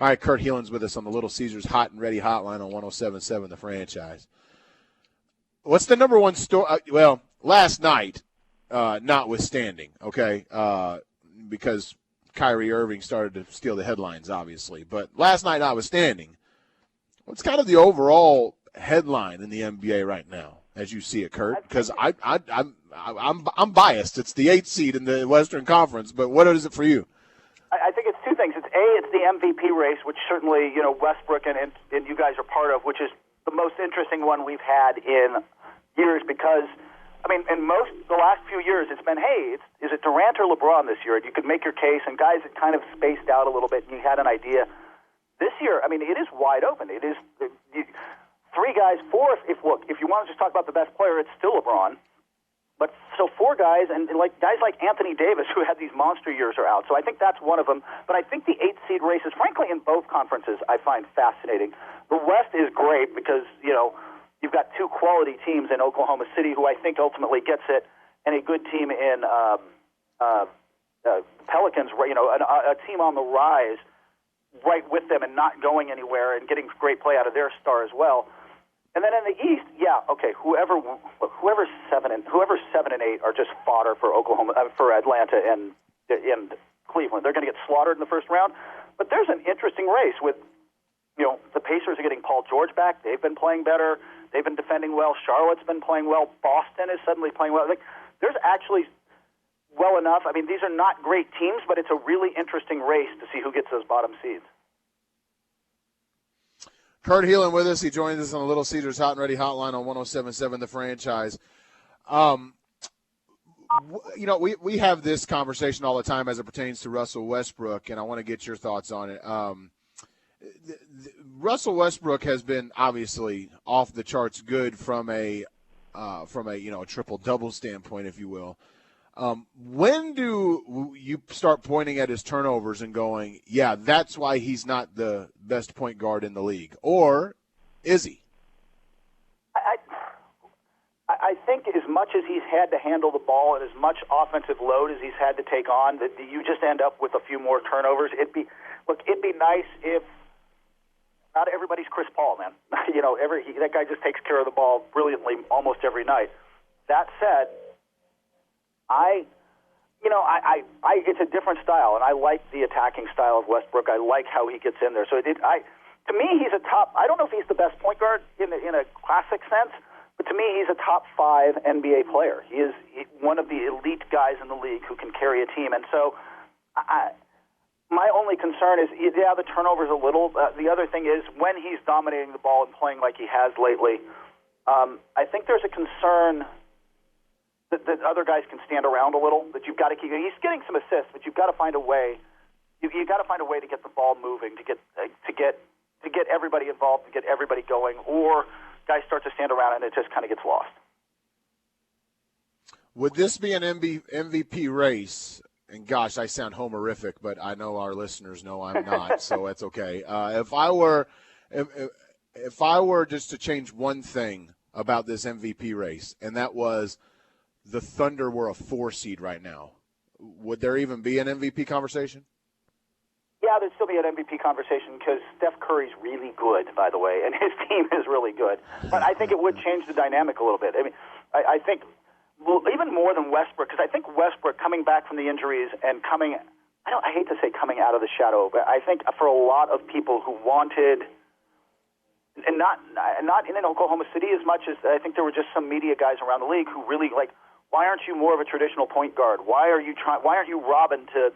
All right, Kurt Helin's with us on the Little Caesars Hot and Ready Hotline on 107.7 The Franchise. What's the number one story? Well, last night, notwithstanding, okay, because Kyrie Irving started to steal the headlines, obviously. But last night, notwithstanding, what's kind of the overall headline in the NBA right now, as you see it, Kurt? Because I'm biased. It's the 8th seed in the Western Conference, but what is it for you? I think it's two things. It's the MVP race, which certainly Westbrook and you guys are part of, which is the most interesting one we've had in years because, in the last few years, it's been, hey, is it Durant or LeBron this year? And you could make your case, and guys had kind of spaced out a little bit, and you had an idea. This year, it is wide open. It is three guys, four. If you want to just talk about the best player, it's still LeBron. But so four guys, and guys like Anthony Davis, who had these monster years, are out. So I think that's one of them. But I think the 8th seed races, frankly, in both conferences, I find fascinating. The West is great because, you've got two quality teams in Oklahoma City, who I think ultimately gets it, and a good team in Pelicans, a team on the rise right with them and not going anywhere and getting great play out of their star as well. And then in the East, whoever's 7 and 8 are just fodder for for Atlanta and Cleveland. They're going to get slaughtered in the first round. But there's an interesting race with, the Pacers are getting Paul George back. They've been playing better. They've been defending well. Charlotte's been playing well. Boston is suddenly playing well. There's actually well enough. These are not great teams, but it's a really interesting race to see who gets those bottom seeds. Kurt Helin with us. He joins us on the Little Caesars Hot and Ready Hotline on 107.7 The Franchise. We have this conversation all the time as it pertains to Russell Westbrook, and I want to get your thoughts on it. Russell Westbrook has been obviously off the charts good from a triple-double standpoint, if you will. When do you start pointing at his turnovers and going, yeah, that's why he's not the best point guard in the league? Or is he? I think as much as he's had to handle the ball and as much offensive load as he's had to take on, that you just end up with a few more turnovers. It'd be nice if not everybody's Chris Paul, man. That guy just takes care of the ball brilliantly almost every night. That said, it's a different style, and I like the attacking style of Westbrook. I like how he gets in there. So to me, he's a top. I don't know if he's the best point guard in a classic sense, but to me, he's a top 5 NBA player. He is one of the elite guys in the league who can carry a team. And so, my only concern is, the turnovers a little. The other thing is when he's dominating the ball and playing like he has lately. I think there's a concern that other guys can stand around a little. That you've got to keep. He's getting some assists, but you've got to find a way. You've got to find a way to get the ball moving, to get everybody involved, to get everybody going, or guys start to stand around and it just kind of gets lost. Would this be an MVP race? And gosh, I sound homerific, but I know our listeners know I'm not, so that's okay. If I were just to change one thing about this MVP race, and that was the Thunder were a 4 seed right now, would there even be an MVP conversation? Yeah, there'd still be an MVP conversation because Steph Curry's really good, by the way, and his team is really good. But I think it would change the dynamic a little bit. I think even more than Westbrook, because I think Westbrook coming back from the injuries and I hate to say coming out of the shadow, but I think for a lot of people who wanted, and not in Oklahoma City as much as I think there were just some media guys around the league who really why aren't you more of a traditional point guard? Why aren't you Robin to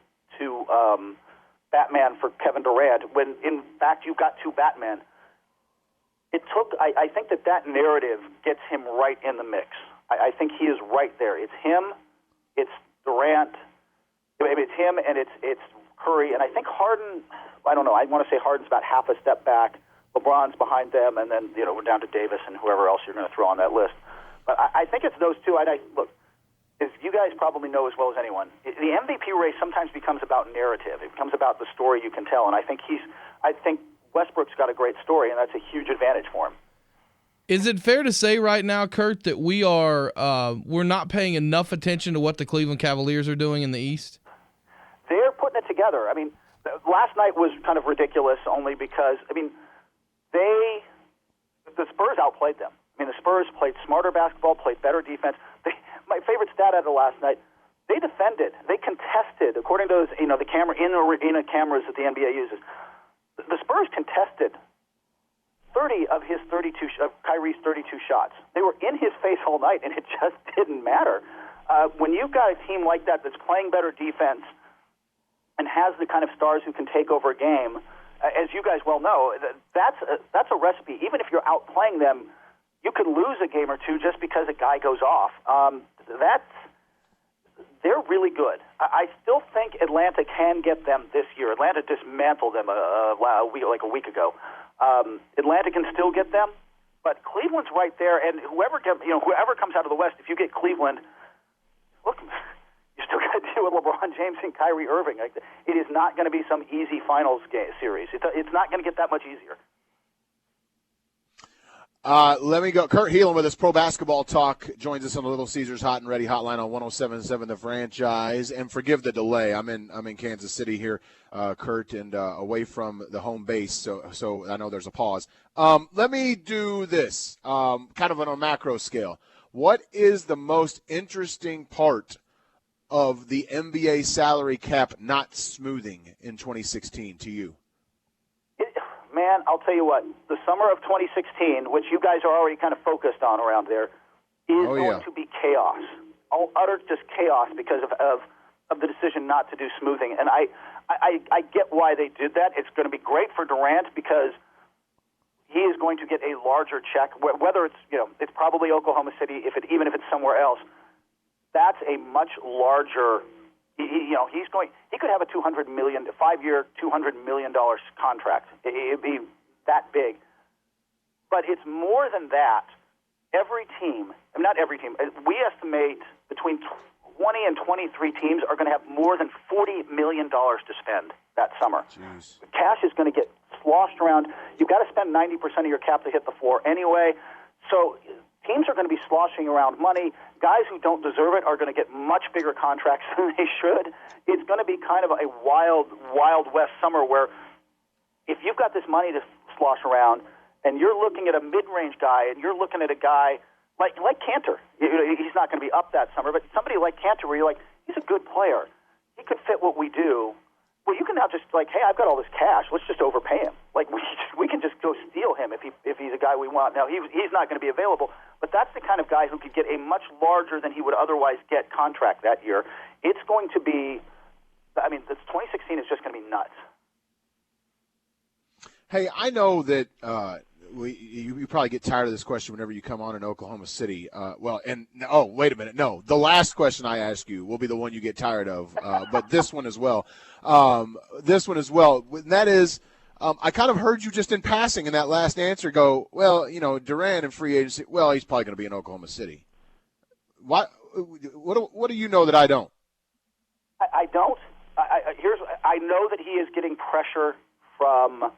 Batman for Kevin Durant when in fact you've got 2 Batmen? I think that narrative gets him right in the mix. I think he is right there. It's him, it's Durant, maybe it's him, and it's Curry. And I think Harden, I don't know, I want to say Harden's about half a step back. LeBron's behind them, and then we're down to Davis and whoever else you're going to throw on that list. But I think it's those two. Look, as you guys probably know as well as anyone, the MVP race sometimes becomes about narrative. It becomes about the story you can tell. And I think Westbrook's got a great story, and that's a huge advantage for him. Is it fair to say right now, Kurt, that we're not paying enough attention to what the Cleveland Cavaliers are doing in the East? They're putting it together. last night was kind of ridiculous only because, I mean, the Spurs outplayed them. I mean, the Spurs played smarter basketball, played better defense. My favorite stat out of last night, they defended, they contested, according to those, the camera in arena cameras that the NBA uses. The Spurs contested 30 of Kyrie's 32 shots. They were in his face all night, and it just didn't matter. When you've got a team like that that's playing better defense and has the kind of stars who can take over a game, as you guys well know, that's a recipe. Even if you're outplaying them, you could lose a game or two just because a guy goes off. They're really good. I still think Atlanta can get them this year. Atlanta dismantled them a week ago. Atlanta can still get them, but Cleveland's right there. And whoever comes out of the West, if you get Cleveland, look, you still got to deal with LeBron James and Kyrie Irving. It is not going to be some easy finals series. It's not going to get that much easier. Let me go. Kurt Helin with us, Pro Basketball Talk, joins us on the Little Caesars Hot and Ready hotline on 107.7 The Franchise. And forgive the delay. I'm in Kansas City here, Kurt, and away from the home base, so I know there's a pause. Let me do this, kind of on a macro scale. What is the most interesting part of the NBA salary cap not smoothing in 2016 to you? Man, I'll tell you what, the summer of 2016, which you guys are already kind of focused on around there, is going to be chaos. Utter just chaos because of the decision not to do smoothing. And I get why they did that. It's going to be great for Durant because he is going to get a larger check, whether it's probably Oklahoma City, even if it's somewhere else. That's a much larger. He could have a $5-year, $200 million contract. It'd be that big. But it's more than that. Every team, not every team, we estimate between 20 and 23 teams are going to have more than $40 million to spend that summer. Jeez. Cash is going to get sloshed around. You've got to spend 90% of your cap to hit the floor anyway. So teams are going to be sloshing around money. Guys who don't deserve it are going to get much bigger contracts than they should. It's going to be kind of a wild, wild west summer where if you've got this money to slosh around and you're looking at a mid-range guy and you're looking at a guy like Cantor, he's not going to be up that summer, but somebody like Cantor where you're like, he's a good player. He could fit what we do. Well, you can now just hey, I've got all this cash. Let's just overpay him. We can just go steal him if he's a guy we want. Now he's not going to be available, but that's the kind of guy who could get a much larger than he would otherwise get contract that year. It's going to be, this 2016 is just going to be nuts. Hey, I know that you probably get tired of this question whenever you come on in Oklahoma City. Wait a minute. No, the last question I ask you will be the one you get tired of, but this one as well. And that is, I kind of heard you just in passing in that last answer go, well, Durant and free agency, well, he's probably going to be in Oklahoma City. What do you know that I don't? I don't. I know that he is getting pressure from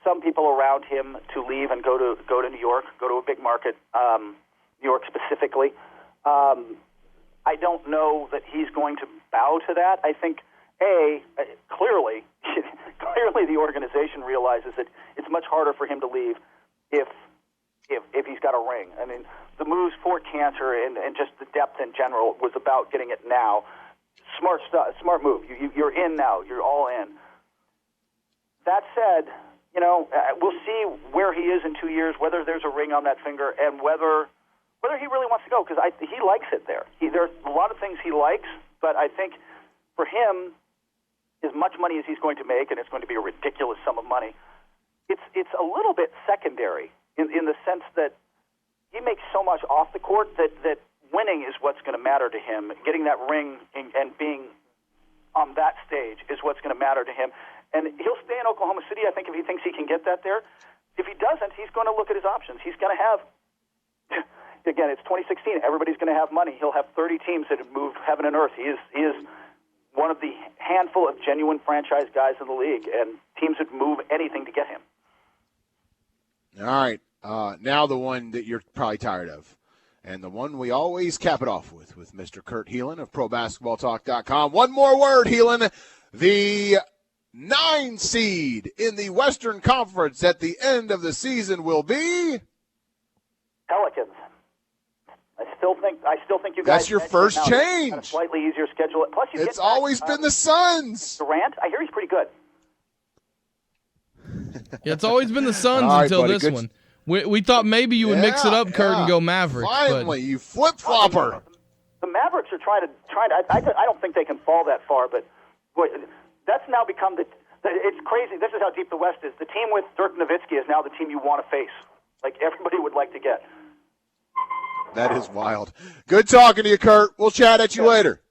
some people around him to leave and go to New York, go to a big market, New York specifically. I don't know that he's going to bow to that. I think, clearly the organization realizes that it's much harder for hove to leave if he's got a ring. I mean, the moves for Cantor and just the depth in general was about getting it now. Smart move. You're in now. You're all in. That said, we'll see where he is in 2 years, whether there's a ring on that finger, and whether he really wants to go, because he likes it there. There's a lot of things he likes, but I think for him, as much money as he's going to make, and it's going to be a ridiculous sum of money, it's a little bit secondary in the sense that he makes so much off the court that winning is what's going to matter to him. Getting that ring and being on that stage is what's going to matter to him. And he'll stay in Oklahoma City, I think, if he thinks he can get that there. If he doesn't, he's going to look at his options. He's going to have, again, it's 2016. Everybody's going to have money. He'll have 30 teams that have moved heaven and earth. He is one of the handful of genuine franchise guys in the league, and teams would move anything to get him. All right. Now the one that you're probably tired of, and the one we always cap it off with Mr. Kurt Helin of ProBasketballTalk.com. One more word, Helin. The 9 seed in the Western Conference at the end of the season will be Pelicans. I still think you guys. That's your first change. A slightly easier schedule. Plus, it's always been the Suns. Durant, I hear he's pretty good. Yeah, it's always been the Suns right, until buddy, this one. We thought maybe you would mix it up, Kurt, and go Mavericks. Finally, you flip-flopper. The Mavericks are trying to. I don't think they can fall that far, but boy, that's now become it's crazy. This is how deep the West is. The team with Dirk Nowitzki is now the team you want to face. Like everybody would like to get. That is wild. Good talking to you, Kurt. We'll chat at you later.